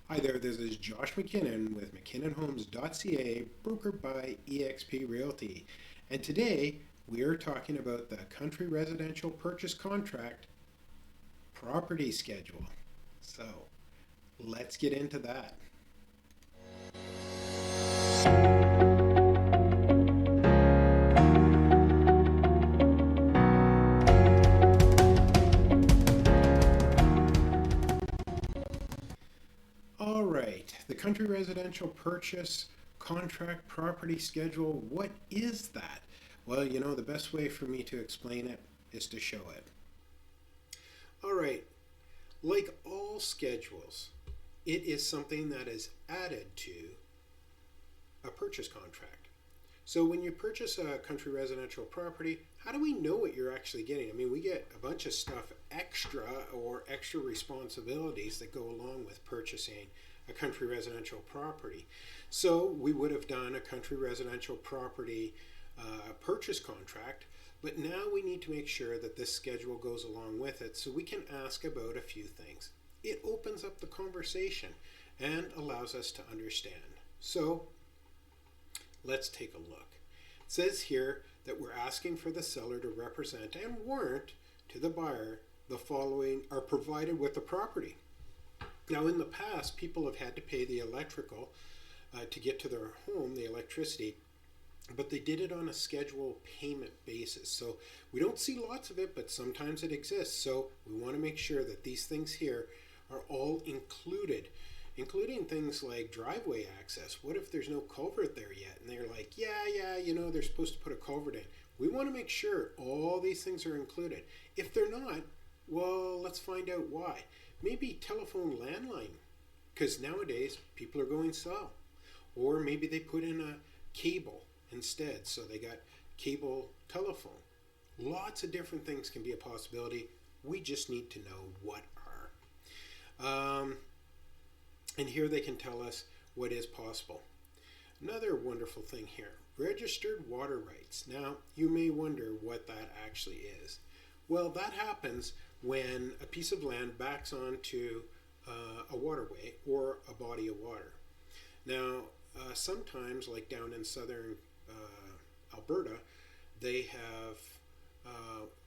Hi there, this is Josh McKinnon with McKinnonHomes.ca, brokered by eXp Realty. And today we are talking about the country residential purchase contract property schedule. So let's get into that. All right, the country residential purchase contract property schedule, what is that? Well, the best way for me to explain it is to show it. All right, like all schedules, it is something that is added to a purchase contract. So when you purchase a country residential property, how do we know what you're actually getting? I mean, we get a bunch of stuff extra or extra responsibilities that go along with purchasing a country residential property. So we would have done a country residential property purchase contract, but now we need to make sure that this schedule goes along with it so we can ask about a few things. It opens up the conversation and allows us to understand. So let's take a look. It says here that we're asking for the seller to represent and warrant to the buyer the following are provided with the property. Now, in the past, people have had to pay the electrical to get to their home, the electricity, but they did it on a schedule payment basis. So we don't see lots of it, but sometimes it exists. So we want to make sure that these things here are all included, including things like driveway access. What if there's no culvert there yet? And they're like, yeah, they're supposed to put a culvert in. We want to make sure all these things are included. If they're not, well, let's find out why. Maybe telephone landline, because nowadays people are going cell. Or maybe they put in a cable instead, so they got cable telephone. Lots of different things can be a possibility. We just need to know what are. And here they can tell us what is possible. Another wonderful thing here, registered water rights. Now, you may wonder what that actually is. Well, that happens when a piece of land backs onto a waterway or a body of water. Now, sometimes, like down in southern Alberta, they have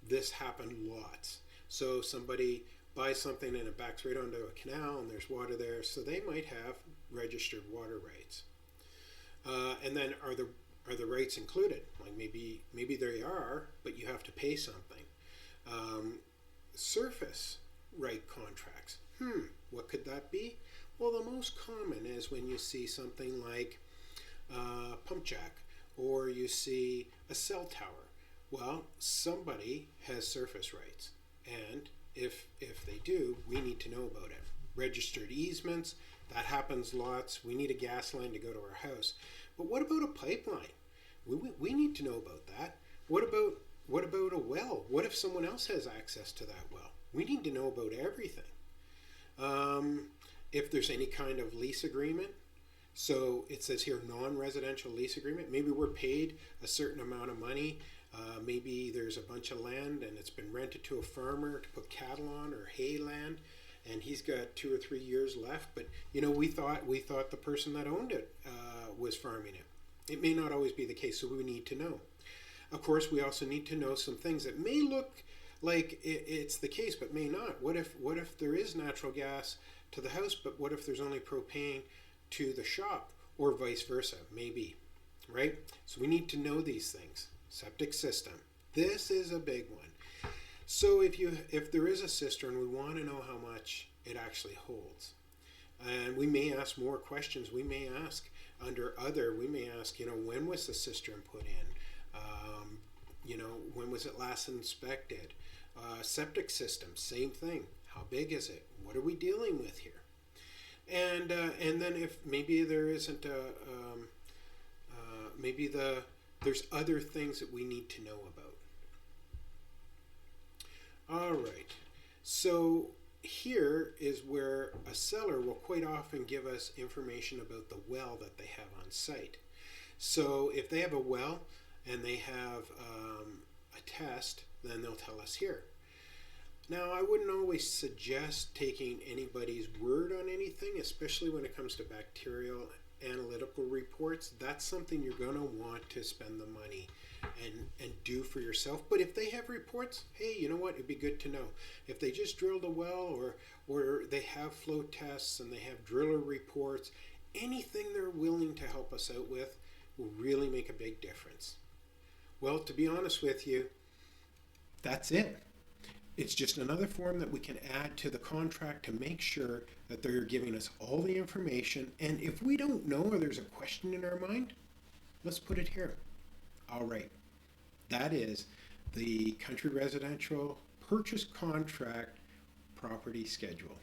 this happen lots. So somebody buys something and it backs right onto a canal and there's water there, so they might have registered water rights. And then are the rights included? Like maybe they are, but you have to pay something. Surface right contracts. What could that be? Well, the most common is when you see something like a pump jack or you see a cell tower. Well, somebody has surface rights, and if they do, we need to know about it. Registered easements, that happens lots. We need a gas line to go to our house. But what about a pipeline? We need to know about that. What about a well? What if someone else has access to that well? We need to know about everything. If there's any kind of lease agreement, so it says here non-residential lease agreement. Maybe we're paid a certain amount of money. Maybe there's a bunch of land and it's been rented to a farmer to put cattle on or hay land, and he's got 2 or 3 years left. But we thought the person that owned it was farming it. It may not always be the case, so we need to know. Of course, we also need to know some things that may look like it's the case, but may not. What if there is natural gas to the house, but what if there's only propane to the shop, or vice versa? Maybe, right? So we need to know these things. Septic system. This is a big one. So if there is a cistern, we want to know how much it actually holds. And we may ask more questions. We may ask when was the cistern put in? When was it last inspected? Septic system, same thing. How big is it? What are we dealing with here? And then if maybe there isn't there's other things that we need to know about. All right. So here is where a seller will quite often give us information about the well that they have on site. So if they have a well and they have a test, then they'll tell us here. Now, I wouldn't always suggest taking anybody's word on anything, especially when it comes to bacterial analytical reports. That's something you're going to want to spend the money and do for yourself. But if they have reports, hey, you know what? It'd be good to know. If they just drilled a well, or they have flow tests and they have driller reports, anything they're willing to help us out with will really make a big difference. Well, to be honest with you, that's it. It's just another form that we can add to the contract to make sure that they're giving us all the information. And if we don't know or there's a question in our mind, let's put it here. All right. That is the Country Residential Purchase Contract Property Schedule.